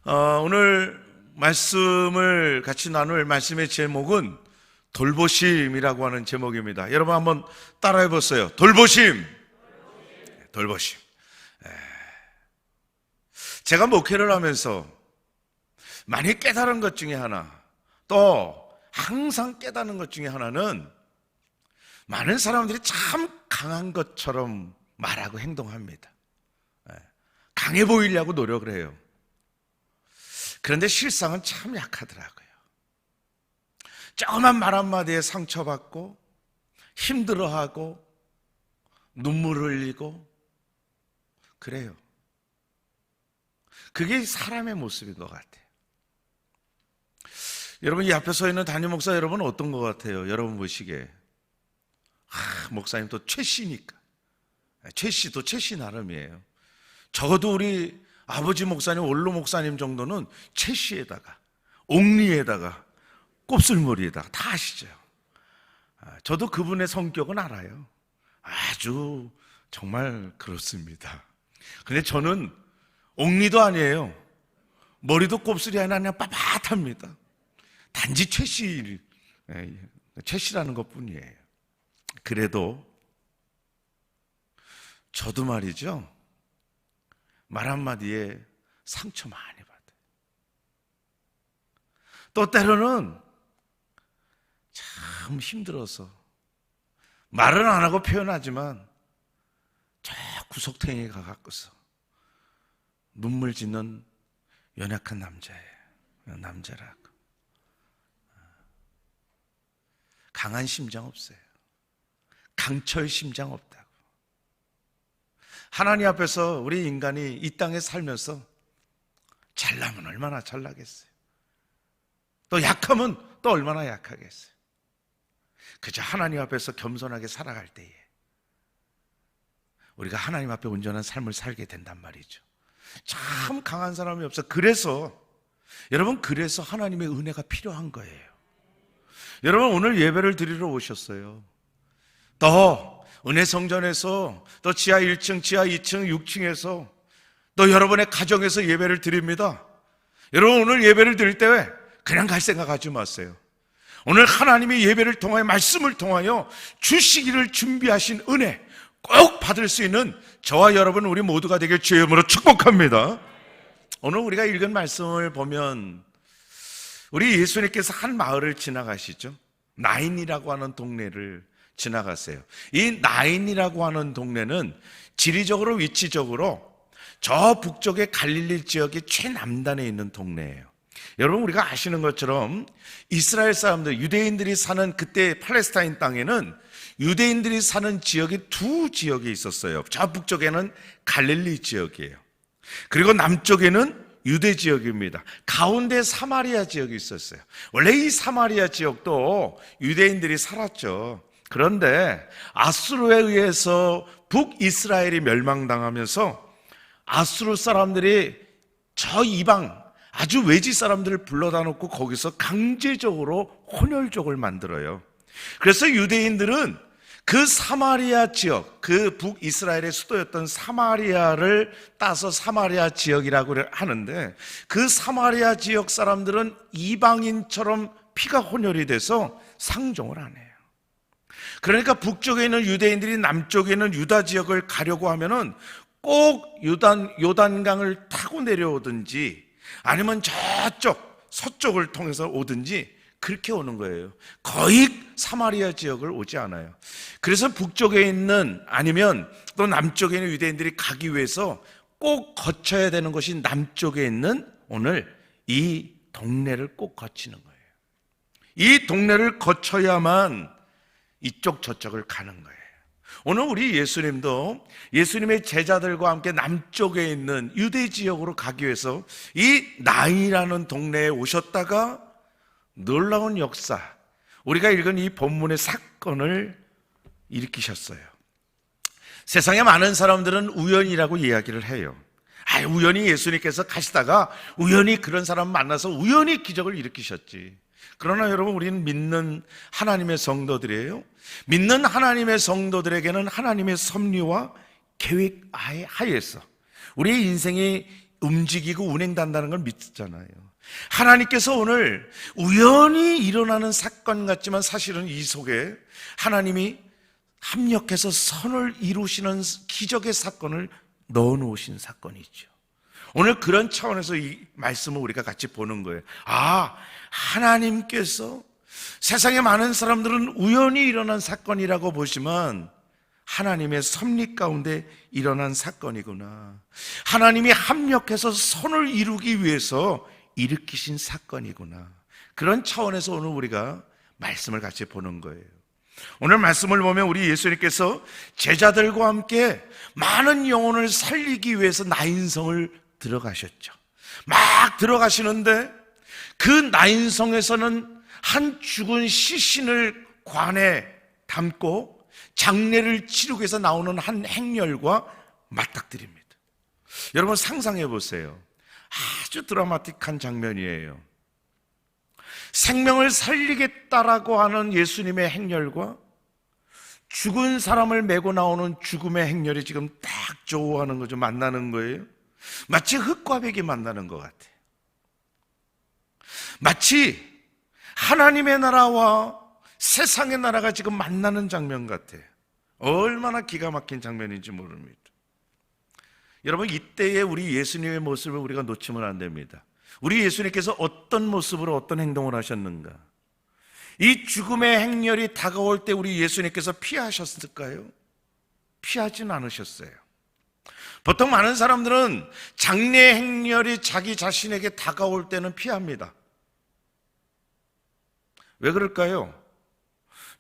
오늘 말씀을 같이 나눌 말씀의 제목은 돌보심이라고 하는 제목입니다. 여러분 한번 따라해 보세요. 돌보심. 돌보심. 제가 목회를 하면서 많이 깨달은 것 중에 하나, 또 항상 깨닫는 것 중에 하나는 많은 사람들이 참 강한 것처럼 말하고 행동합니다. 강해 보이려고 노력을 해요. 그런데 실상은 참 약하더라고요. 조그만 말 한마디에 상처받고 힘들어하고 눈물을 흘리고 그래요. 그게 사람의 모습인 것 같아요. 여러분, 이 앞에 서 있는 담임 목사 여러분은 어떤 것 같아요? 여러분 보시기에 목사님 또 최씨니까. 최씨도 최씨 나름이에요. 적어도 우리 아버지 목사님, 원로 목사님 정도는 최씨에다가 옥리에다가 곱슬머리에다가 다 아시죠? 저도 그분의 성격은 알아요. 아주 정말 그렇습니다. 근데 저는 옥리도 아니에요. 머리도 곱슬이 아니라 그냥 빳빳합니다. 단지 최씨라는 것뿐이에요. 그래도 저도 말이죠, 말 한마디에 상처 많이 받아요. 또 때로는 참 힘들어서 말은 안 하고 표현하지만 저 구석탱이에 가갖고서 눈물 짓는 연약한 남자예요. 남자라고. 강한 심장 없어요. 강철 심장 없다고. 하나님 앞에서 우리 인간이 이 땅에 살면서 잘나면 얼마나 잘나겠어요. 또 약하면 또 얼마나 약하겠어요. 그저 하나님 앞에서 겸손하게 살아갈 때에 우리가 하나님 앞에 온전한 삶을 살게 된단 말이죠. 참 강한 사람이 없어. 여러분, 그래서 하나님의 은혜가 필요한 거예요. 여러분, 오늘 예배를 드리러 오셨어요. 또 은혜성전에서, 또 지하 1층, 지하 2층, 6층에서, 또 여러분의 가정에서 예배를 드립니다. 여러분, 오늘 예배를 드릴 때 그냥 갈 생각하지 마세요. 오늘 하나님이 예배를 통하여, 말씀을 통하여 주시기를 준비하신 은혜 꼭 받을 수 있는 저와 여러분, 우리 모두가 되길 주의 이름으로 축복합니다. 오늘 우리가 읽은 말씀을 보면 우리 예수님께서 한 마을을 지나가시죠. 나인이라고 하는 동네를 지나갔어요. 이 나인이라고 하는 동네는 지리적으로, 위치적으로 저 북쪽의 갈릴리 지역의 최남단에 있는 동네예요. 여러분, 우리가 아시는 것처럼 이스라엘 사람들, 유대인들이 사는 그때 팔레스타인 땅에는 유대인들이 사는 지역이 두 지역이 있었어요. 저 북쪽에는 갈릴리 지역이에요. 그리고 남쪽에는 유대 지역입니다. 가운데 사마리아 지역이 있었어요. 원래 이 사마리아 지역도 유대인들이 살았죠. 그런데 아수르에 의해서 북이스라엘이 멸망당하면서 아수르 사람들이 저 이방 아주 외지 사람들을 불러다 놓고 거기서 강제적으로 혼혈족을 만들어요. 그래서 유대인들은 그 사마리아 지역, 그 북이스라엘의 수도였던 사마리아를 따서 사마리아 지역이라고 하는데, 그 사마리아 지역 사람들은 이방인처럼 피가 혼혈이 돼서 상종을 안 해요. 그러니까 북쪽에 있는 유대인들이 남쪽에 있는 유다 지역을 가려고 하면은 꼭 요단강을 타고 내려오든지 아니면 저쪽 서쪽을 통해서 오든지 그렇게 오는 거예요. 거의 사마리아 지역을 오지 않아요. 그래서 북쪽에 있는, 아니면 또 남쪽에 있는 유대인들이 가기 위해서 꼭 거쳐야 되는 것이 남쪽에 있는 오늘 이 동네를 꼭 거치는 거예요. 이 동네를 거쳐야만 이쪽 저쪽을 가는 거예요. 오늘 우리 예수님도 예수님의 제자들과 함께 남쪽에 있는 유대 지역으로 가기 위해서 이 나인이라는 동네에 오셨다가 놀라운 역사, 우리가 읽은 이 본문의 사건을 일으키셨어요. 세상에 많은 사람들은 우연이라고 이야기를 해요. 우연히 예수님께서 가시다가 우연히 그런 사람 만나서 우연히 기적을 일으키셨지. 그러나 여러분, 우리는 믿는 하나님의 성도들이에요. 믿는 하나님의 성도들에게는 하나님의 섭리와 계획 하에서 우리의 인생이 움직이고 운행된다는 걸 믿잖아요. 하나님께서 오늘 우연히 일어나는 사건 같지만 사실은 이 속에 하나님이 합력해서 선을 이루시는 기적의 사건을 넣어놓으신 사건이죠. 오늘 그런 차원에서 이 말씀을 우리가 같이 보는 거예요. 하나님께서 세상에 많은 사람들은 우연히 일어난 사건이라고 보지만 하나님의 섭리 가운데 일어난 사건이구나. 하나님이 합력해서 선을 이루기 위해서 일으키신 사건이구나. 그런 차원에서 오늘 우리가 말씀을 같이 보는 거예요. 오늘 말씀을 보면 우리 예수님께서 제자들과 함께 많은 영혼을 살리기 위해서 나인성을 들어가셨죠. 막 들어가시는데 그 나인성에서는 한 죽은 시신을 관에 담고 장례를 치르기 위해서 나오는 한 행렬과 맞닥뜨립니다. 여러분 상상해 보세요. 아주 드라마틱한 장면이에요. 생명을 살리겠다라고 하는 예수님의 행렬과 죽은 사람을 메고 나오는 죽음의 행렬이 지금 딱 조우하는 거죠. 만나는 거예요. 마치 흙과 백이 만나는 것 같아요. 마치 하나님의 나라와 세상의 나라가 지금 만나는 장면 같아요. 얼마나 기가 막힌 장면인지 모릅니다. 여러분 이때에 우리 예수님의 모습을 우리가 놓치면 안 됩니다. 우리 예수님께서 어떤 모습으로 어떤 행동을 하셨는가? 이 죽음의 행렬이 다가올 때 우리 예수님께서 피하셨을까요? 피하진 않으셨어요. 보통 많은 사람들은 장례 행렬이 자기 자신에게 다가올 때는 피합니다. 왜 그럴까요?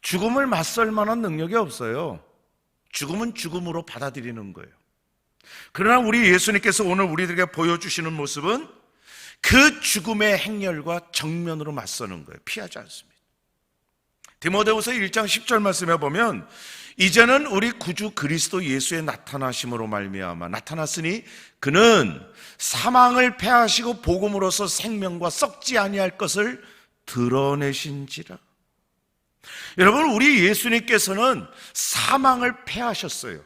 죽음을 맞설 만한 능력이 없어요. 죽음은 죽음으로 받아들이는 거예요. 그러나 우리 예수님께서 오늘 우리들에게 보여주시는 모습은 그 죽음의 행렬과 정면으로 맞서는 거예요. 피하지 않습니다. 디모데후서 1장 10절 말씀에 보면 이제는 우리 구주 그리스도 예수의 나타나심으로 말미암아 나타났으니 그는 사망을 패하시고 복음으로서 생명과 썩지 아니할 것을 드러내신지라. 여러분 우리 예수님께서는 사망을 패하셨어요.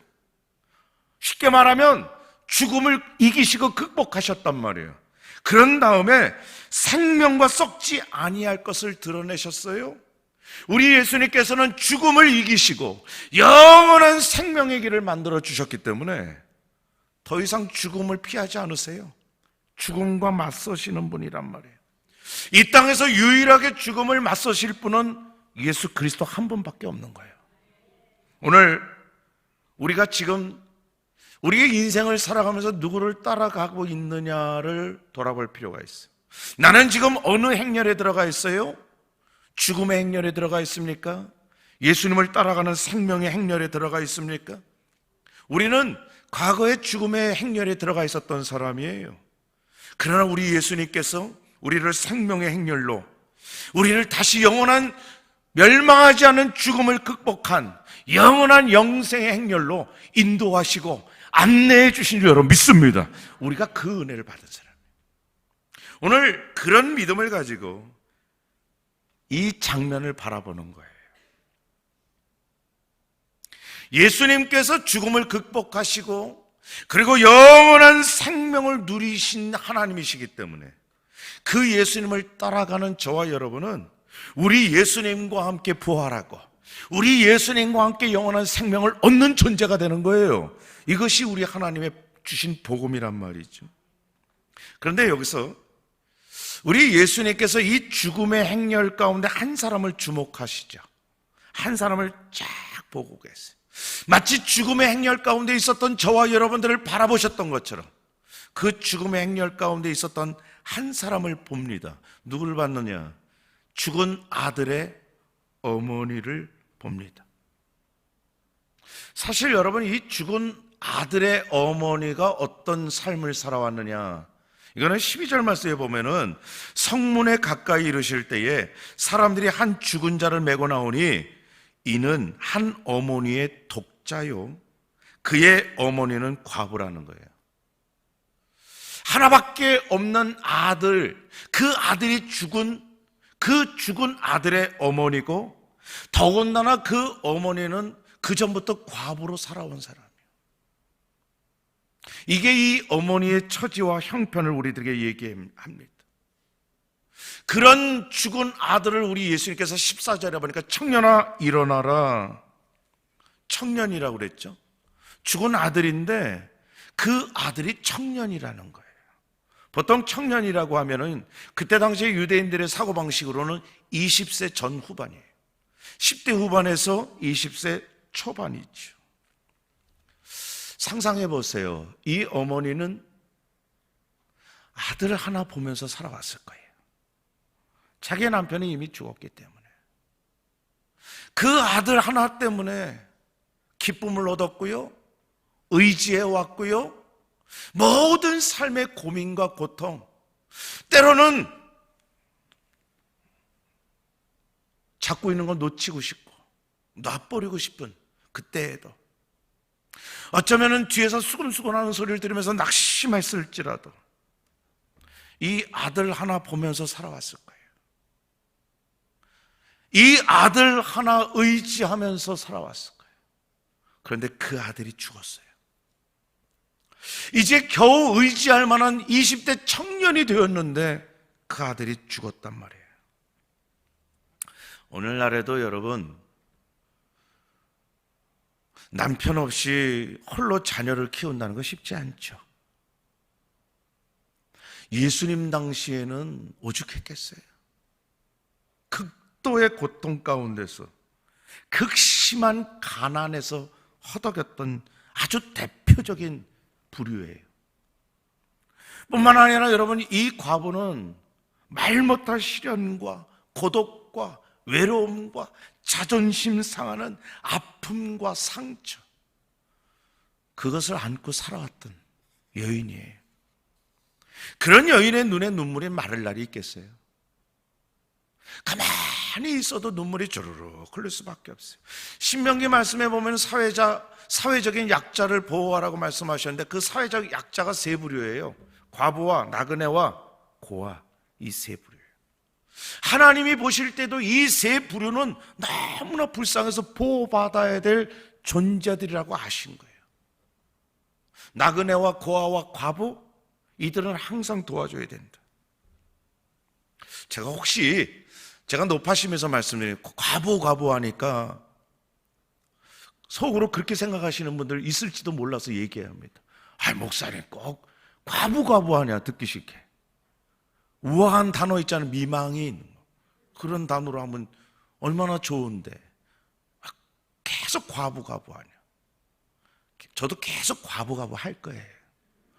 쉽게 말하면 죽음을 이기시고 극복하셨단 말이에요. 그런 다음에 생명과 썩지 아니할 것을 드러내셨어요. 우리 예수님께서는 죽음을 이기시고 영원한 생명의 길을 만들어 주셨기 때문에 더 이상 죽음을 피하지 않으세요. 죽음과 맞서시는 분이란 말이에요. 이 땅에서 유일하게 죽음을 맞서실 분은 예수 그리스도 한 분밖에 없는 거예요. 오늘 우리가 지금 우리의 인생을 살아가면서 누구를 따라가고 있느냐를 돌아볼 필요가 있어요. 나는 지금 어느 행렬에 들어가 있어요? 죽음의 행렬에 들어가 있습니까? 예수님을 따라가는 생명의 행렬에 들어가 있습니까? 우리는 과거에 죽음의 행렬에 들어가 있었던 사람이에요. 그러나 우리 예수님께서 우리를 생명의 행렬로, 우리를 다시 영원한 멸망하지 않은 죽음을 극복한 영원한 영생의 행렬로 인도하시고 안내해 주신 줄 여러분 믿습니다. 우리가 그 은혜를 받은 사람이에요. 오늘 그런 믿음을 가지고 이 장면을 바라보는 거예요. 예수님께서 죽음을 극복하시고 그리고 영원한 생명을 누리신 하나님이시기 때문에 그 예수님을 따라가는 저와 여러분은 우리 예수님과 함께 부활하고 우리 예수님과 함께 영원한 생명을 얻는 존재가 되는 거예요. 이것이 우리 하나님의 주신 복음이란 말이죠. 그런데 여기서 우리 예수님께서 이 죽음의 행렬 가운데 한 사람을 주목하시죠. 한 사람을 쫙 보고 계세요. 마치 죽음의 행렬 가운데 있었던 저와 여러분들을 바라보셨던 것처럼 그 죽음의 행렬 가운데 있었던 한 사람을 봅니다. 누구를 봤느냐? 죽은 아들의 어머니를 봅니다. 사실 여러분, 이 죽은 아들의 어머니가 어떤 삶을 살아왔느냐, 이거는 12절 말씀에 보면은 성문에 가까이 이르실 때에 사람들이 한 죽은 자를 메고 나오니 이는 한 어머니의 독자요 그의 어머니는 과부라는 거예요. 하나밖에 없는 아들, 그 아들이 죽은 아들의 어머니고 더군다나 그 어머니는 그 전부터 과부로 살아온 사람이에요. 이게 이 어머니의 처지와 형편을 우리들에게 얘기합니다. 그런 죽은 아들을 우리 예수님께서 14절에 보니까 청년아 일어나라. 청년이라고 그랬죠. 죽은 아들인데 그 아들이 청년이라는 거예요. 보통 청년이라고 하면은 그때 당시에 유대인들의 사고방식으로는 20세 전후반이에요. 10대 후반에서 20세 초반이죠. 상상해 보세요. 이 어머니는 아들 하나 보면서 살아왔을 거예요. 자기 남편이 이미 죽었기 때문에. 그 아들 하나 때문에 기쁨을 얻었고요, 의지해 왔고요, 모든 삶의 고민과 고통, 때로는 잡고 있는 거 놓치고 싶고 놔버리고 싶은 그때에도, 어쩌면 뒤에서 수근수근하는 소리를 들으면서 낙심했을지라도 이 아들 하나 보면서 살아왔을 거예요. 이 아들 하나 의지하면서 살아왔을 거예요. 그런데 그 아들이 죽었어요. 이제 겨우 의지할 만한 20대 청년이 되었는데 그 아들이 죽었단 말이에요. 오늘날에도 여러분, 남편 없이 홀로 자녀를 키운다는 거 쉽지 않죠. 예수님 당시에는 오죽했겠어요. 극도의 고통 가운데서 극심한 가난에서 허덕였던 아주 대표적인 부류예요. 뿐만 아니라 여러분, 이 과부는 말 못할 시련과 고독과 외로움과 자존심 상하는 아픔과 상처, 그것을 안고 살아왔던 여인이에요. 그런 여인의 눈에 눈물이 마를 날이 있겠어요? 가만히 있어도 눈물이 주르륵 흘릴 수밖에 없어요. 신명기 말씀에 보면 사회적인 약자를 보호하라고 말씀하셨는데 그 사회적 약자가 세 부류예요. 과부와 나그네와 고아, 이 세 부류. 하나님이 보실 때도 이 세 부류는 너무나 불쌍해서 보호받아야 될 존재들이라고 아신 거예요. 나그네와 고아와 과부, 이들은 항상 도와줘야 된다. 제가 높아심에서 말씀드리는 과부 하니까 속으로 그렇게 생각하시는 분들 있을지도 몰라서 얘기해야 합니다. 목사님 꼭 과부 하냐, 듣기 싫게. 우아한 단어 있잖아요. 미망인, 그런 단어로 하면 얼마나 좋은데 계속 과부 하냐. 저도 계속 과부 할 거예요.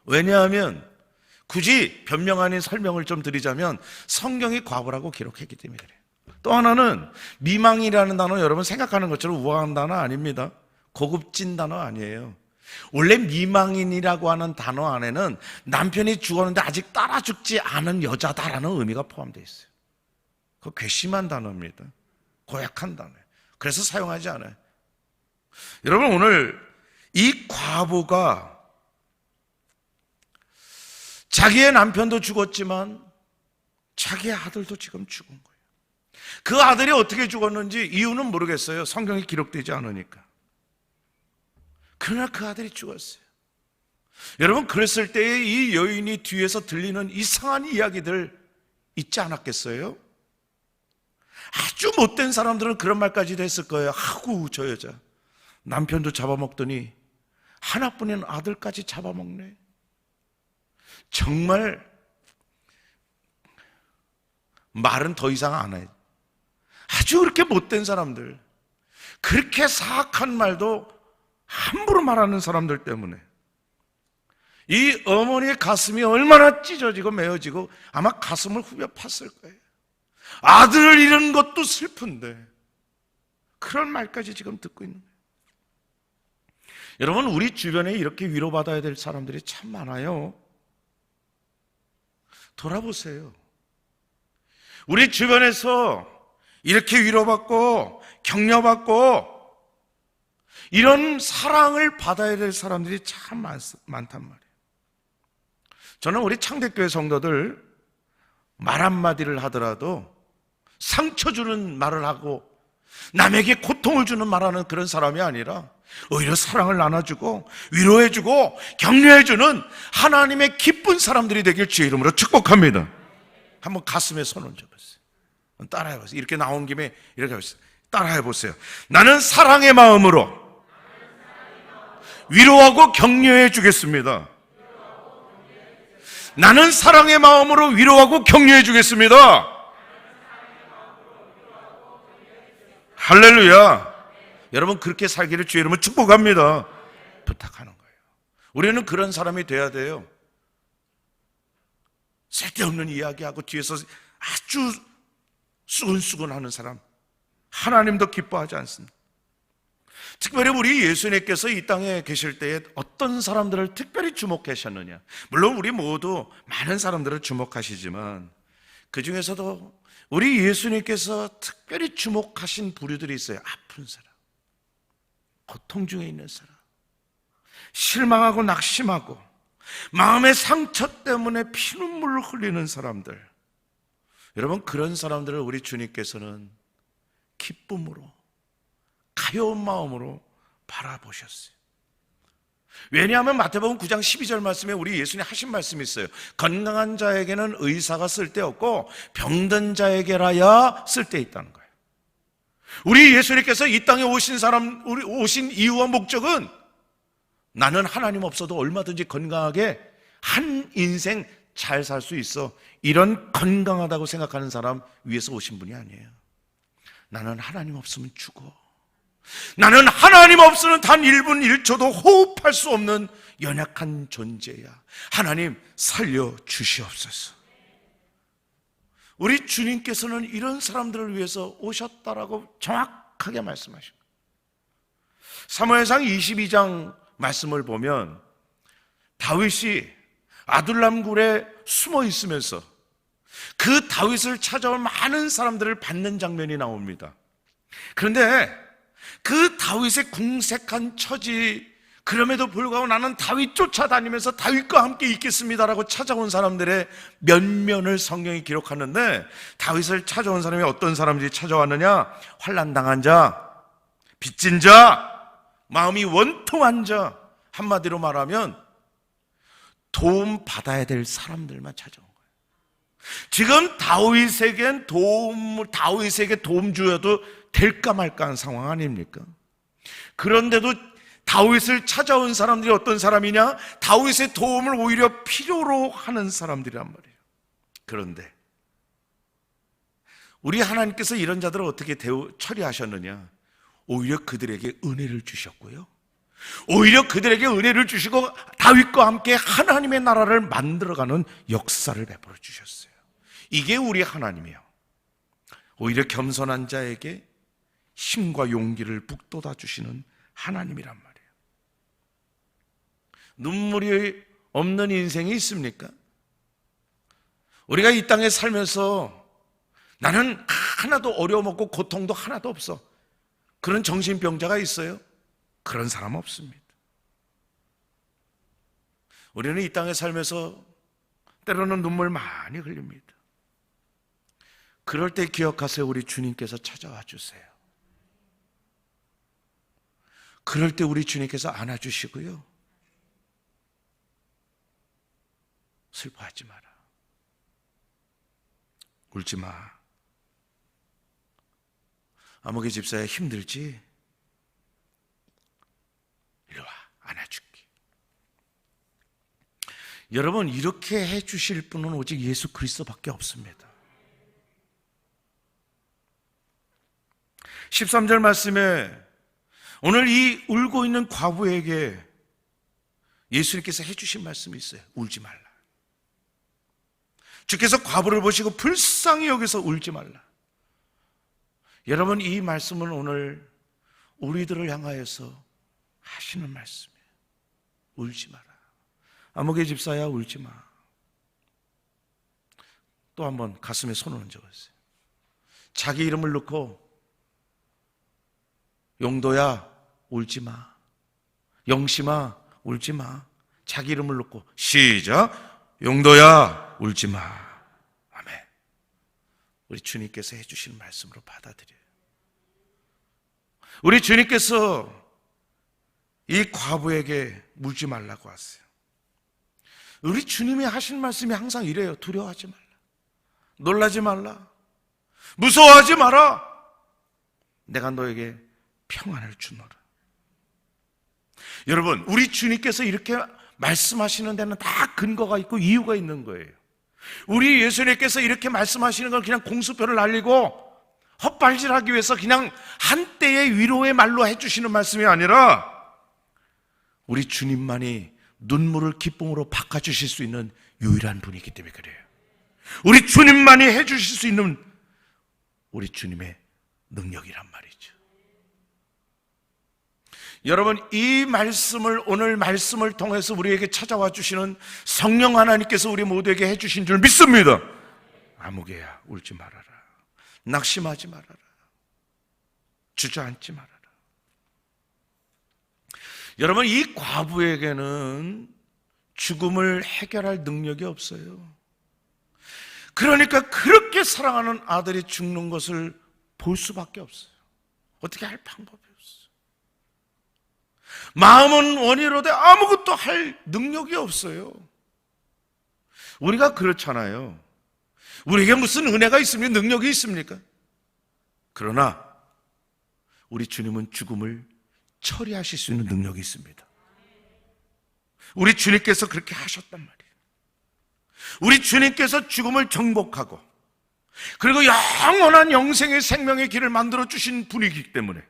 왜냐하면 굳이 변명 아닌 설명을 좀 드리자면 성경이 과부라고 기록했기 때문에 그래요. 또 하나는 미망이라는 단어, 여러분 생각하는 것처럼 우아한 단어 아닙니다. 고급진 단어 아니에요. 원래 미망인이라고 하는 단어 안에는 남편이 죽었는데 아직 따라 죽지 않은 여자다라는 의미가 포함되어 있어요. 그거 괘씸한 단어입니다. 고약한 단어예요. 그래서 사용하지 않아요. 여러분, 오늘 이 과부가 자기의 남편도 죽었지만 자기의 아들도 지금 죽은 거예요. 그 아들이 어떻게 죽었는지 이유는 모르겠어요. 성경에 기록되지 않으니까. 그러나 그 아들이 죽었어요. 여러분, 그랬을 때에 이 여인이 뒤에서 들리는 이상한 이야기들 있지 않았겠어요? 아주 못된 사람들은 그런 말까지도 했을 거예요. 아구, 저 여자 남편도 잡아먹더니 하나뿐인 아들까지 잡아먹네. 정말 말은 더 이상 안 해요. 아주 그렇게 못된 사람들, 그렇게 사악한 말도 함부로 말하는 사람들 때문에 이 어머니의 가슴이 얼마나 찢어지고 메어지고 아마 가슴을 후벼 팠을 거예요. 아들을 잃은 것도 슬픈데 그런 말까지 지금 듣고 있는 거예요. 여러분, 우리 주변에 이렇게 위로받아야 될 사람들이 참 많아요. 돌아보세요. 우리 주변에서 이렇게 위로받고 격려받고 이런 사랑을 받아야 될 사람들이 참 많단 말이에요. 저는 우리 창대교회 성도들 말 한마디를 하더라도 상처 주는 말을 하고 남에게 고통을 주는 말하는 그런 사람이 아니라 오히려 사랑을 나눠주고 위로해주고 격려해주는 하나님의 기쁜 사람들이 되길 주의 이름으로 축복합니다. 한번 가슴에 손 얹어보세요. 따라해보세요. 이렇게 나온 김에 이렇게 해보세요. 따라해보세요. 나는 사랑의 마음으로 위로하고 격려해 주겠습니다. 나는 사랑의 마음으로 위로하고 격려해 주겠습니다. 할렐루야. 여러분 그렇게 살기를 주의 이름으로 축복합니다. 부탁하는 거예요. 우리는 그런 사람이 돼야 돼요. 쓸데없는 이야기하고 뒤에서 아주 수근수근하는 사람, 하나님도 기뻐하지 않습니다. 특별히 우리 예수님께서 이 땅에 계실 때에 어떤 사람들을 특별히 주목하셨느냐. 물론 우리 모두 많은 사람들을 주목하시지만 그 중에서도 우리 예수님께서 특별히 주목하신 부류들이 있어요. 아픈 사람, 고통 중에 있는 사람, 실망하고 낙심하고 마음의 상처 때문에 피눈물을 흘리는 사람들. 여러분 그런 사람들을 우리 주님께서는 기쁨으로 가벼운 마음으로 바라보셨어요. 왜냐하면 마태복음 9장 12절 말씀에 우리 예수님 하신 말씀이 있어요. 건강한 자에게는 의사가 쓸데없고 병든 자에게라야 쓸데있다는 거예요. 우리 예수님께서 이 땅에 오신 이유와 목적은 나는 하나님 없어도 얼마든지 건강하게 한 인생 잘 살 수 있어, 이런 건강하다고 생각하는 사람 위해서 오신 분이 아니에요. 나는 하나님 없으면 죽어, 나는 하나님 없으면 단 1분 1초도 호흡할 수 없는 연약한 존재야, 하나님 살려주시옵소서. 우리 주님께서는 이런 사람들을 위해서 오셨다라고 정확하게 말씀하십니다. 사무엘상 22장 말씀을 보면 다윗이 아둘람 굴에 숨어 있으면서 그 다윗을 찾아온 많은 사람들을 받는 장면이 나옵니다. 그런데 그 다윗의 궁색한 처지, 그럼에도 불구하고 나는 다윗 쫓아다니면서 다윗과 함께 있겠습니다라고 찾아온 사람들의 면면을 성경이 기록하는데, 다윗을 찾아온 사람이 어떤 사람들이 찾아왔느냐? 환난당한 자, 빚진 자, 마음이 원통한 자, 한마디로 말하면 도움 받아야 될 사람들만 찾아온 거예요. 지금 다윗에게 도움 주어도 될까 말까 한 상황 아닙니까? 그런데도 다윗을 찾아온 사람들이 어떤 사람이냐? 다윗의 도움을 오히려 필요로 하는 사람들이란 말이에요. 그런데 우리 하나님께서 이런 자들을 어떻게 처리하셨느냐? 오히려 그들에게 은혜를 주셨고요, 오히려 그들에게 은혜를 주시고 다윗과 함께 하나님의 나라를 만들어가는 역사를 베풀어 주셨어요. 이게 우리 하나님이에요. 오히려 겸손한 자에게 힘과 용기를 북돋아 주시는 하나님이란 말이에요. 눈물이 없는 인생이 있습니까? 우리가 이 땅에 살면서 나는 하나도 어려움 없고 고통도 하나도 없어, 그런 정신병자가 있어요? 그런 사람 없습니다. 우리는 이 땅에 살면서 때로는 눈물 많이 흘립니다. 그럴 때 기억하세요. 우리 주님께서 찾아와 주세요. 그럴 때 우리 주님께서 안아주시고요, 슬퍼하지 마라, 울지 마, 아무개 집사야 힘들지? 일로 와, 안아줄게. 여러분, 이렇게 해주실 분은 오직 예수 그리스도밖에 없습니다. 13절 말씀에 오늘 이 울고 있는 과부에게 예수님께서 해주신 말씀이 있어요. 울지 말라. 주께서 과부를 보시고 불쌍히 여기서 울지 말라. 여러분, 이 말씀은 오늘 우리들을 향하여서 하시는 말씀이에요. 울지 마라. 아무개 집사야, 울지 마. 또 한번 가슴에 손을 얹어보세요. 자기 이름을 넣고 용도야, 울지 마. 영심아, 울지 마. 자기 이름을 넣고 시작. 용도야, 울지 마. 아멘. 우리 주님께서 해주신 말씀으로 받아들여요. 우리 주님께서 이 과부에게 물지 말라고 하세요. 우리 주님이 하신 말씀이 항상 이래요. 두려워하지 말라, 놀라지 말라, 무서워하지 마라. 내가 너에게 평안을 주노라. 여러분, 우리 주님께서 이렇게 말씀하시는 데는 다 근거가 있고 이유가 있는 거예요. 우리 예수님께서 이렇게 말씀하시는 건 그냥 공수표를 날리고 헛발질하기 위해서 그냥 한때의 위로의 말로 해주시는 말씀이 아니라 우리 주님만이 눈물을 기쁨으로 바꿔주실 수 있는 유일한 분이기 때문에 그래요. 우리 주님만이 해주실 수 있는 우리 주님의 능력이란 말이죠. 여러분, 이 말씀을, 오늘 말씀을 통해서 우리에게 찾아와 주시는 성령 하나님께서 우리 모두에게 해주신 줄 믿습니다. 아무개야, 울지 말아라, 낙심하지 말아라, 주저앉지 말아라. 여러분, 이 과부에게는 죽음을 해결할 능력이 없어요. 그러니까 그렇게 사랑하는 아들이 죽는 것을 볼 수밖에 없어요. 어떻게 할 방법이 없어요. 마음은 원이로되 아무것도 할 능력이 없어요. 우리가 그렇잖아요. 우리에게 무슨 은혜가 있습니까? 능력이 있습니까? 그러나 우리 주님은 죽음을 처리하실 수 있는 능력이 있습니다. 우리 주님께서 그렇게 하셨단 말이에요. 우리 주님께서 죽음을 정복하고 그리고 영원한 영생의 생명의 길을 만들어 주신 분이기 때문에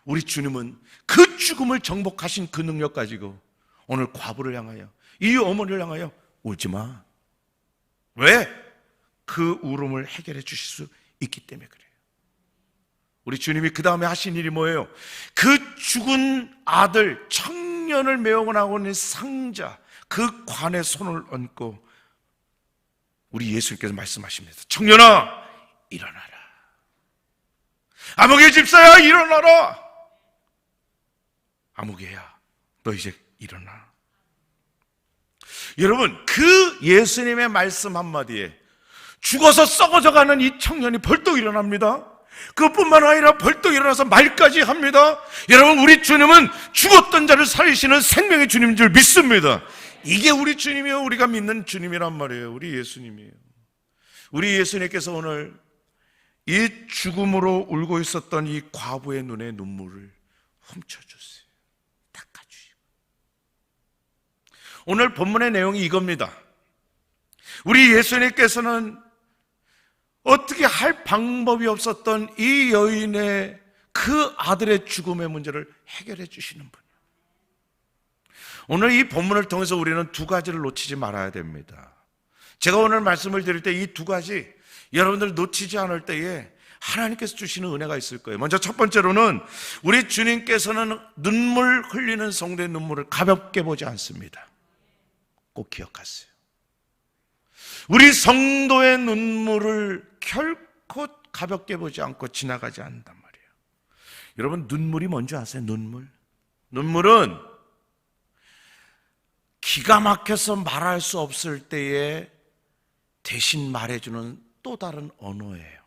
우리 주님은 그 죽음을 정복하신 그 능력 가지고 오늘 과부를 향하여, 이 어머니를 향하여 울지 마. 왜? 그 울음을 해결해 주실 수 있기 때문에 그래요. 우리 주님이 그 다음에 하신 일이 뭐예요? 그 죽은 아들, 청년을 메어나고 있는 상자, 그 관에 손을 얹고 우리 예수님께서 말씀하십니다. 청년아, 일어나라. 아무개 집사야, 일어나라. 아무개야, 너 이제 일어나. 여러분, 그 예수님의 말씀 한마디에 죽어서 썩어져가는 이 청년이 벌떡 일어납니다. 그것뿐만 아니라 벌떡 일어나서 말까지 합니다. 여러분, 우리 주님은 죽었던 자를 살리시는 생명의 주님인 줄 믿습니다. 이게 우리 주님이요, 우리가 믿는 주님이란 말이에요. 우리 예수님이에요. 우리 예수님께서 오늘 이 죽음으로 울고 있었던 이 과부의 눈에 눈물을 훔쳐주세요. 닦아주시고. 오늘 본문의 내용이 이겁니다. 우리 예수님께서는 어떻게 할 방법이 없었던 이 여인의 그 아들의 죽음의 문제를 해결해 주시는 분이에요. 오늘 이 본문을 통해서 우리는 두 가지를 놓치지 말아야 됩니다. 제가 오늘 말씀을 드릴 때 이 두 가지 여러분들 놓치지 않을 때에 하나님께서 주시는 은혜가 있을 거예요. 먼저 첫 번째로는 우리 주님께서는 눈물 흘리는 성도의 눈물을 가볍게 보지 않습니다. 꼭 기억하세요. 우리 성도의 눈물을 결코 가볍게 보지 않고 지나가지 않는단 말이에요. 여러분, 눈물이 뭔지 아세요? 눈물은 기가 막혀서 말할 수 없을 때에 대신 말해주는 또 다른 언어예요.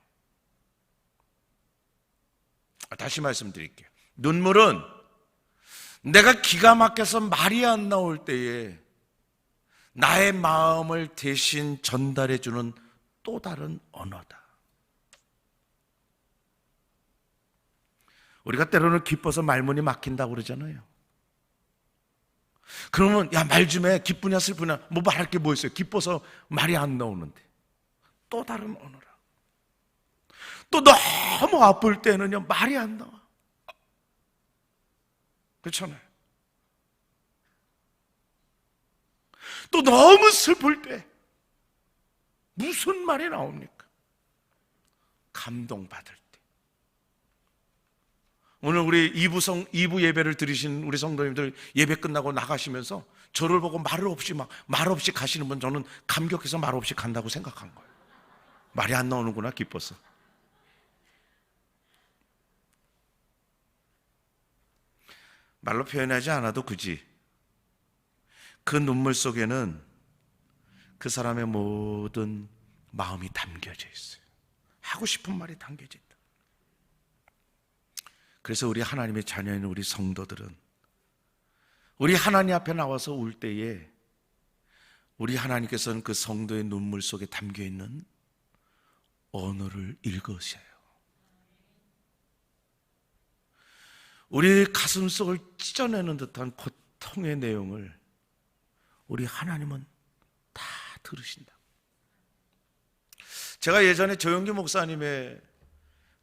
다시 말씀드릴게요. 눈물은 내가 기가 막혀서 말이 안 나올 때에 나의 마음을 대신 전달해주는 또 다른 언어다. 우리가 때로는 기뻐서 말문이 막힌다고 그러잖아요. 그러면 야, 말 좀 해. 기쁘냐 슬프냐, 뭐 말할 게 뭐 있어요. 기뻐서 말이 안 나오는데. 또 다른 언어라. 또 너무 아플 때는요, 말이 안 나와. 그렇잖아요. 또 너무 슬플 때 무슨 말이 나옵니까? 감동받을 때. 오늘 우리 2부 예배를 드리신 우리 성도님들 예배 끝나고 나가시면서 저를 보고 말 없이 가시는 분, 저는 감격해서 말 없이 간다고 생각한 거예요. 말이 안 나오는구나, 기뻐서. 말로 표현하지 않아도 굳이 그 눈물 속에는 그 사람의 모든 마음이 담겨져 있어요. 하고 싶은 말이 담겨져 있다. 그래서 우리 하나님의 자녀인 우리 성도들은 우리 하나님 앞에 나와서 울 때에 우리 하나님께서는 그 성도의 눈물 속에 담겨있는 언어를 읽으셔요. 우리 가슴 속을 찢어내는 듯한 고통의 내용을 우리 하나님은 다 들으신다. 제가 예전에 조영기 목사님의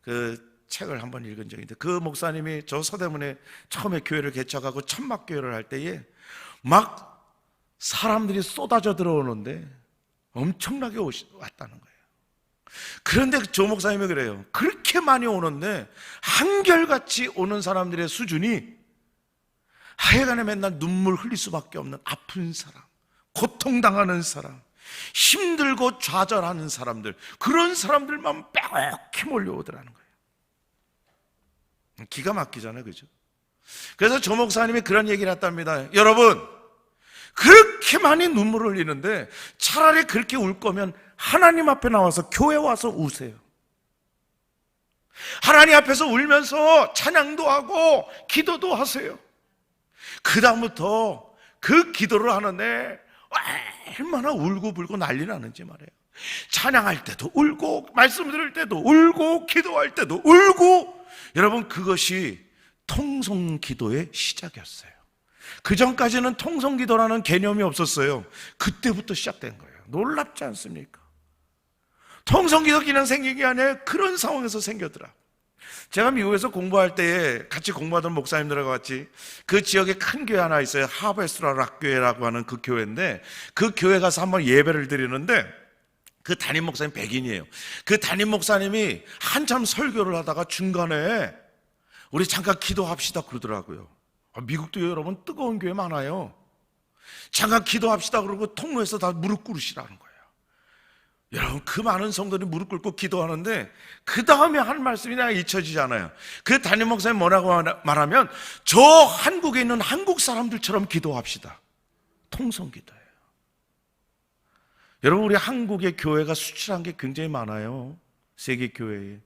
그 책을 한번 읽은 적이 있는데, 그 목사님이 저 서대문에 처음에 교회를 개척하고 천막교회를 할 때에 막 사람들이 쏟아져 들어오는데 엄청나게 왔다는 거예요. 그런데 조 목사님이 그래요. 그렇게 많이 오는데 한결같이 오는 사람들의 수준이 하여간에 맨날 눈물 흘릴 수밖에 없는 아픈 사람, 고통당하는 사람, 힘들고 좌절하는 사람들, 그런 사람들만 빼곡히 몰려오더라는 거예요. 기가 막히잖아요, 그죠? 그래서 조 목사님이 그런 얘기를 했답니다. 여러분, 그렇게 많이 눈물을 흘리는데 차라리 그렇게 울 거면 하나님 앞에 나와서 교회 와서 우세요. 하나님 앞에서 울면서 찬양도 하고 기도도 하세요. 그 다음부터 그 기도를 하는데 얼마나 울고불고 난리 나는지 말이에요. 찬양할 때도 울고, 말씀 들을 때도 울고, 기도할 때도 울고. 여러분, 그것이 통성기도의 시작이었어요. 그 전까지는 통성기도라는 개념이 없었어요. 그때부터 시작된 거예요. 놀랍지 않습니까? 통성기도 그냥 생긴 게 아니에요. 그런 상황에서 생겼더라. 제가 미국에서 공부할 때에 같이 공부하던 목사님들하고 같이 그 지역에 큰 교회 하나 있어요. 하베스트라 락교회라고 하는 그 교회인데, 그 교회 가서 한번 예배를 드리는데 그 담임 목사님 백인이에요. 그 담임 목사님이 한참 설교를 하다가 중간에 우리 잠깐 기도합시다 그러더라고요. 미국도 여러분 뜨거운 교회 많아요. 잠깐 기도합시다 그러고 통로에서 다 무릎 꿇으시라는 거예요. 여러분, 그 많은 성도들이 무릎 꿇고 기도하는데 그 다음에 한 말씀이 내가 잊혀지잖아요. 그 담임 목사님 뭐라고 말하면, 저 한국에 있는 한국 사람들처럼 기도합시다. 통성기도예요. 여러분, 우리 한국의 교회가 수출한 게 굉장히 많아요. 세계 교회에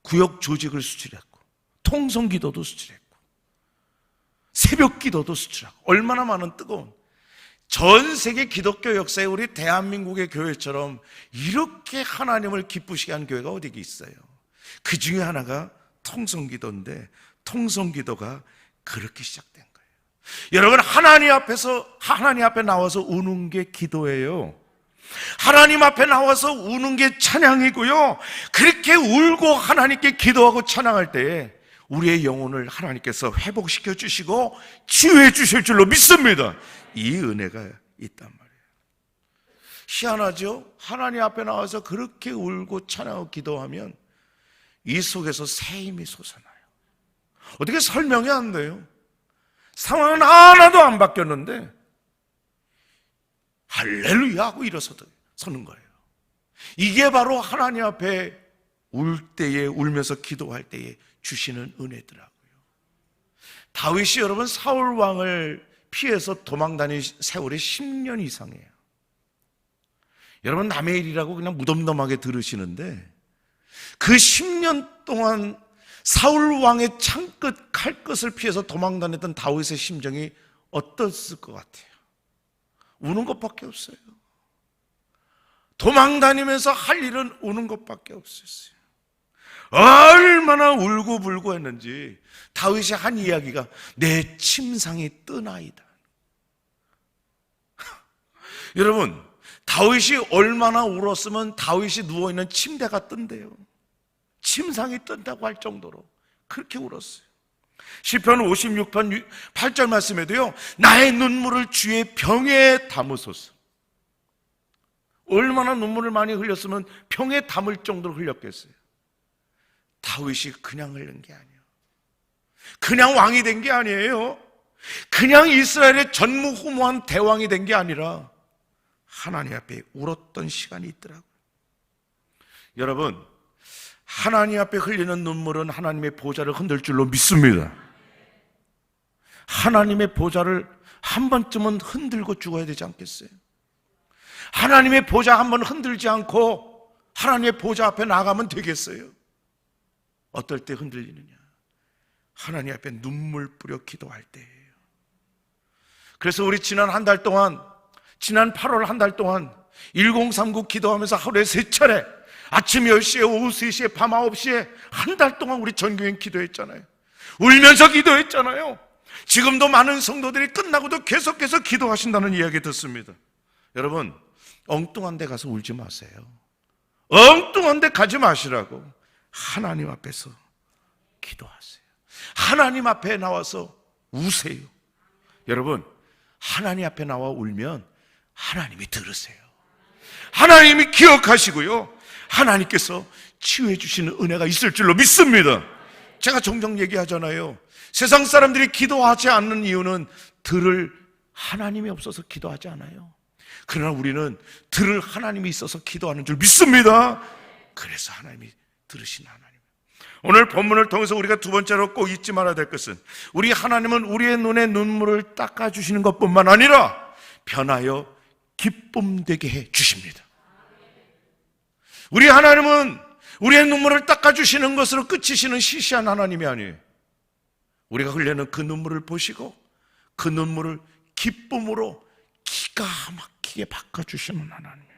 구역 조직을 수출했고, 통성기도도 수출했고, 새벽 기도도 수출하고, 얼마나 많은 뜨거운, 전 세계 기독교 역사에 우리 대한민국의 교회처럼 이렇게 하나님을 기쁘시게 한 교회가 어디 있어요? 그 중에 하나가 통성기도인데, 통성기도가 그렇게 시작된 거예요. 여러분, 하나님 앞에 나와서 우는 게 기도예요. 하나님 앞에 나와서 우는 게 찬양이고요. 그렇게 울고 하나님께 기도하고 찬양할 때에 우리의 영혼을 하나님께서 회복시켜 주시고 치유해 주실 줄로 믿습니다. 이 은혜가 있단 말이에요. 희한하죠? 하나님 앞에 나와서 그렇게 울고 찬양하고 기도하면 이 속에서 새 힘이 솟아나요. 어떻게 설명이 안 돼요? 상황은 하나도 안 바뀌었는데 할렐루야 하고 일어서는 거예요. 이게 바로 하나님 앞에 울 때에, 울면서 기도할 때에 주시는 은혜더라고요. 다윗이 여러분 사울 왕을 피해서 도망다닌 세월이 10년 이상이에요. 여러분, 남의 일이라고 그냥 무덤덤하게 들으시는데 그 10년 동안 사울 왕의 창끝 칼끝을 피해서 도망다녔던 다윗의 심정이 어땠을 것 같아요? 우는 것밖에 없어요. 도망다니면서 할 일은 우는 것밖에 없었어요. 얼마나 울고불고 했는지 다윗이 한 이야기가 내 침상이 뜨나이다. 여러분, 다윗이 얼마나 울었으면 다윗이 누워있는 침대가 뜬대요. 침상이 뜬다고 할 정도로 그렇게 울었어요. 시편 56편 8절 말씀에도요, 나의 눈물을 주의 병에 담으소서. 얼마나 눈물을 많이 흘렸으면 병에 담을 정도로 흘렸겠어요. 다윗이 그냥 흘린 게 아니에요. 그냥 왕이 된 게 아니에요. 그냥 이스라엘의 전무후무한 대왕이 된 게 아니라 하나님 앞에 울었던 시간이 있더라고요. 여러분, 하나님 앞에 흘리는 눈물은 하나님의 보좌를 흔들 줄로 믿습니다. 하나님의 보좌를 한 번쯤은 흔들고 죽어야 되지 않겠어요? 하나님의 보좌 한 번 흔들지 않고 하나님의 보좌 앞에 나가면 되겠어요? 어떨 때 흔들리느냐? 하나님 앞에 눈물 뿌려 기도할 때예요. 그래서 우리 지난 8월 한 달 동안 1039 기도하면서 하루에 3차례, 아침 10시에, 오후 3시에, 밤 9시에 한 달 동안 우리 전교인 기도했잖아요. 울면서 기도했잖아요. 지금도 많은 성도들이 끝나고도 계속해서 기도하신다는 이야기 듣습니다. 여러분, 엉뚱한 데 가서 울지 마세요. 엉뚱한 데 가지 마시라고. 하나님 앞에서 기도하세요. 하나님 앞에 나와서 우세요. 여러분, 하나님 앞에 나와 울면 하나님이 들으세요. 하나님이 기억하시고요, 하나님께서 치유해 주시는 은혜가 있을 줄로 믿습니다. 제가 종종 얘기하잖아요. 세상 사람들이 기도하지 않는 이유는 들을 하나님이 없어서 기도하지 않아요. 그러나 우리는 들을 하나님이 있어서 기도하는 줄 믿습니다. 그래서 하나님이 들으신 하나님. 오늘 본문을 통해서 우리가 두 번째로 꼭 잊지 말아야 될 것은, 우리 하나님은 우리의 눈에 눈물을 닦아주시는 것뿐만 아니라 변하여 기쁨 되게 해 주십니다. 우리 하나님은 우리의 눈물을 닦아주시는 것으로 끝이시는 시시한 하나님이 아니에요. 우리가 흘리는 그 눈물을 보시고 그 눈물을 기쁨으로 기가 막히게 바꿔주시는 하나님이에요.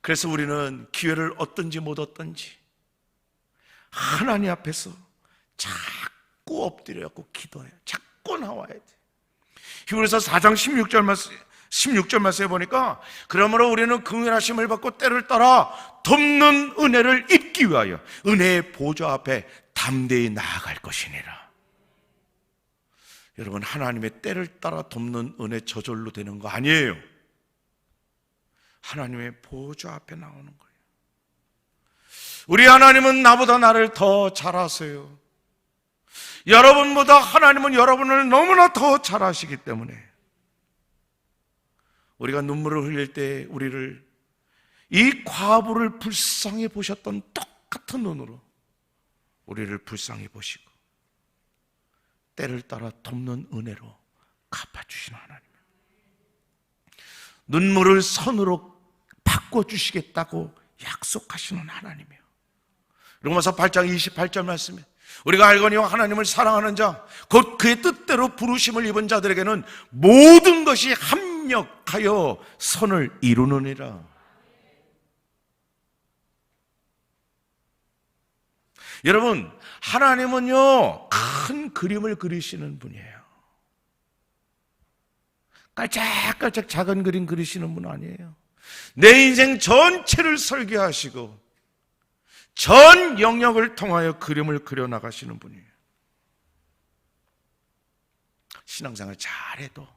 그래서 우리는 기회를 얻든지 못 얻든지 하나님 앞에서 자꾸 엎드려갖고 기도해요. 자꾸 나와야 돼. 히브리서 4장 16절 말씀에 보니까, 그러므로 우리는 긍휼하심을 받고 때를 따라 덮는 은혜를 입기 위하여 은혜의 보좌 앞에 담대히 나아갈 것이니라. 여러분, 하나님의 때를 따라 덮는 은혜 저절로 되는 거 아니에요. 하나님의 보좌 앞에 나오는 거예요. 우리 하나님은 나보다 나를 더 잘 아세요. 여러분보다 하나님은 여러분을 너무나 더 잘 아시기 때문에 우리가 눈물을 흘릴 때 우리를 이 과부를 불쌍히 보셨던 똑같은 눈으로 우리를 불쌍히 보시고 때를 따라 덮는 은혜로 갚아주시는 하나님, 눈물을 선으로 바꿔주시겠다고 약속하시는 하나님이에요. 로마서 8장 28절 말씀에, 우리가 알거니와 하나님을 사랑하는 자 곧 그의 뜻대로 부르심을 입은 자들에게는 모든 것이 합력하여 선을 이루느니라. 여러분, 하나님은요 큰 그림을 그리시는 분이에요. 깔짝깔짝 작은 그림 그리시는 분 아니에요. 내 인생 전체를 설계하시고 전 영역을 통하여 그림을 그려나가시는 분이에요. 신앙생활 잘해도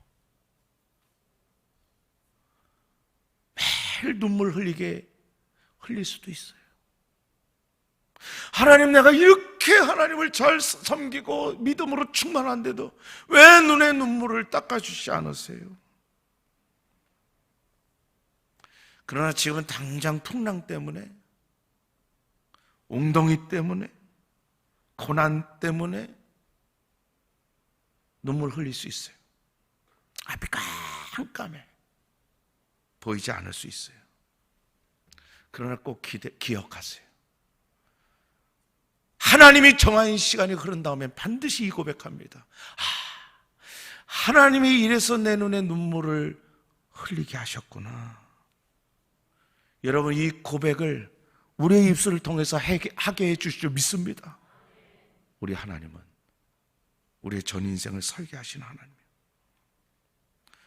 매일 눈물 흘릴 수도 있어요. 하나님, 내가 이렇게 하나님을 잘 섬기고 믿음으로 충만한데도 왜 눈에 눈물을 닦아주시지 않으세요? 그러나 지금은 당장 풍랑 때문에, 웅덩이 때문에, 고난 때문에 눈물 흘릴 수 있어요. 앞이 깜깜해 보이지 않을 수 있어요. 그러나 꼭 기억하세요. 하나님이 정한 시간이 흐른 다음에 반드시 이 고백합니다. 하나님이 이래서 내 눈에 눈물을 흘리게 하셨구나. 여러분, 이 고백을 우리의 입술을 통해서 하게 해주실 줄 믿습니다. 우리 하나님은 우리의 전 인생을 설계하시는 하나님이에요.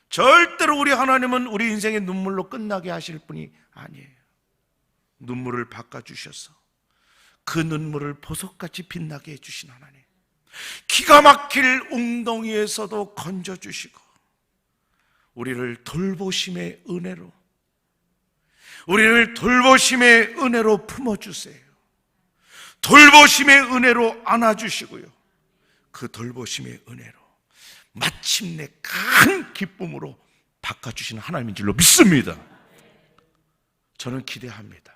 절대로 우리 하나님은 우리 인생의 눈물로 끝나게 하실 분이 아니에요. 눈물을 바꿔주셔서 그 눈물을 보석같이 빛나게 해주신 하나님, 기가 막힐 웅덩이에서도 건져주시고 우리를 돌보심의 은혜로, 우리를 돌보심의 은혜로 품어주세요. 돌보심의 은혜로 안아주시고요, 그 돌보심의 은혜로 마침내 큰 기쁨으로 바꿔주시는 하나님인 줄로 믿습니다. 저는 기대합니다.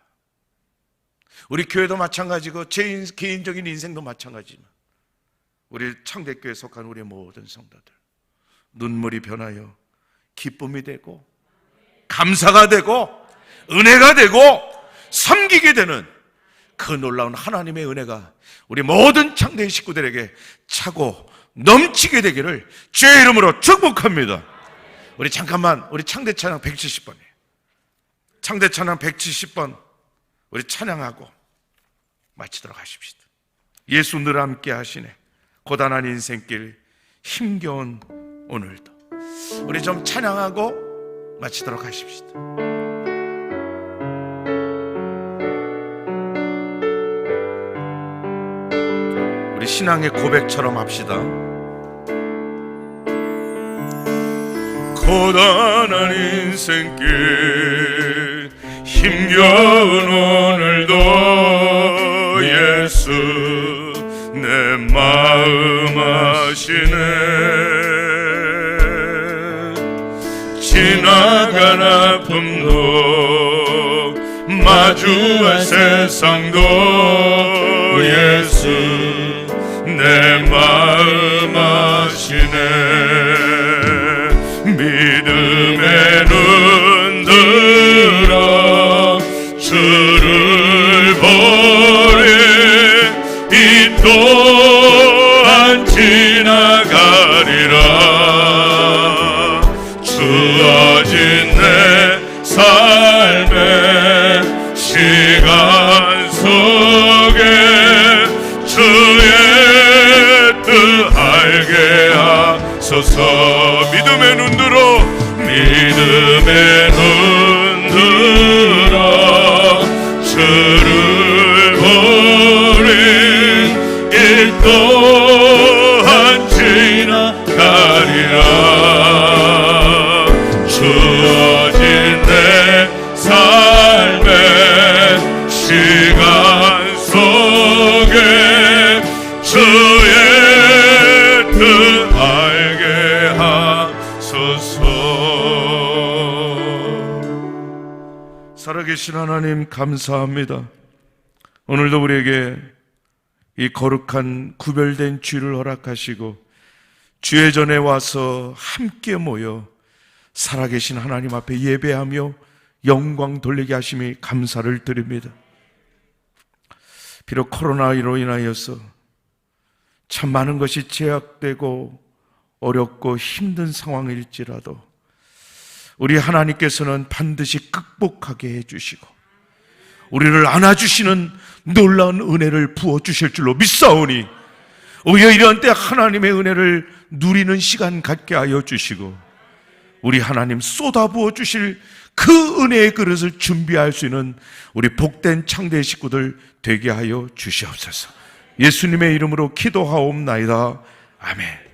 우리 교회도 마찬가지고 제 개인적인 인생도 마찬가지지만 우리 창대교회에 속한 우리 모든 성도들, 눈물이 변하여 기쁨이 되고 감사가 되고 은혜가 되고 섬기게 되는 그 놀라운 하나님의 은혜가 우리 모든 창대의 식구들에게 차고 넘치게 되기를 주의 이름으로 축복합니다. 우리 잠깐만, 우리 창대 찬양 170번이에요. 창대 찬양 170번 우리 찬양하고 마치도록 하십시다. 예수 늘 함께 하시네. 고단한 인생길 힘겨운 오늘도 우리 좀 찬양하고 마치도록 하십시다. 우리 신앙의 고백처럼 합시다. 고단한 인생길 힘겨운 오늘도 예수 내 마음 아시네. 지나간 아픔도 마주할 세상도 예수 내 마음 아시네. 믿음의 눈 들어 주를 보리. 이 또한 지나가리라. 주어진 내 삶의 시간 속에 주의 뜻 알게 하소서. 믿음의 눈 들어, 믿음의 눈 들어 주를 보리. 이 또한 지나가리라. 주어진 내 삶의 시간 속에 주의 뜻 알게 하소서. 살아계신 하나님 감사합니다. 오늘도 우리에게 이 거룩한 구별된 주일을 허락하시고 주의 전에 와서 함께 모여 살아계신 하나님 앞에 예배하며 영광 돌리게 하심이 감사를 드립니다. 비록 코로나로 인하여서 참 많은 것이 제약되고 어렵고 힘든 상황일지라도 우리 하나님께서는 반드시 극복하게 해주시고 우리를 안아주시는 놀라운 은혜를 부어주실 줄로 믿사오니 오히려 이런 때 하나님의 은혜를 누리는 시간 갖게 하여 주시고 우리 하나님 쏟아부어 주실 그 은혜의 그릇을 준비할 수 있는 우리 복된 창대 식구들 되게 하여 주시옵소서. 예수님의 이름으로 기도하옵나이다. 아멘.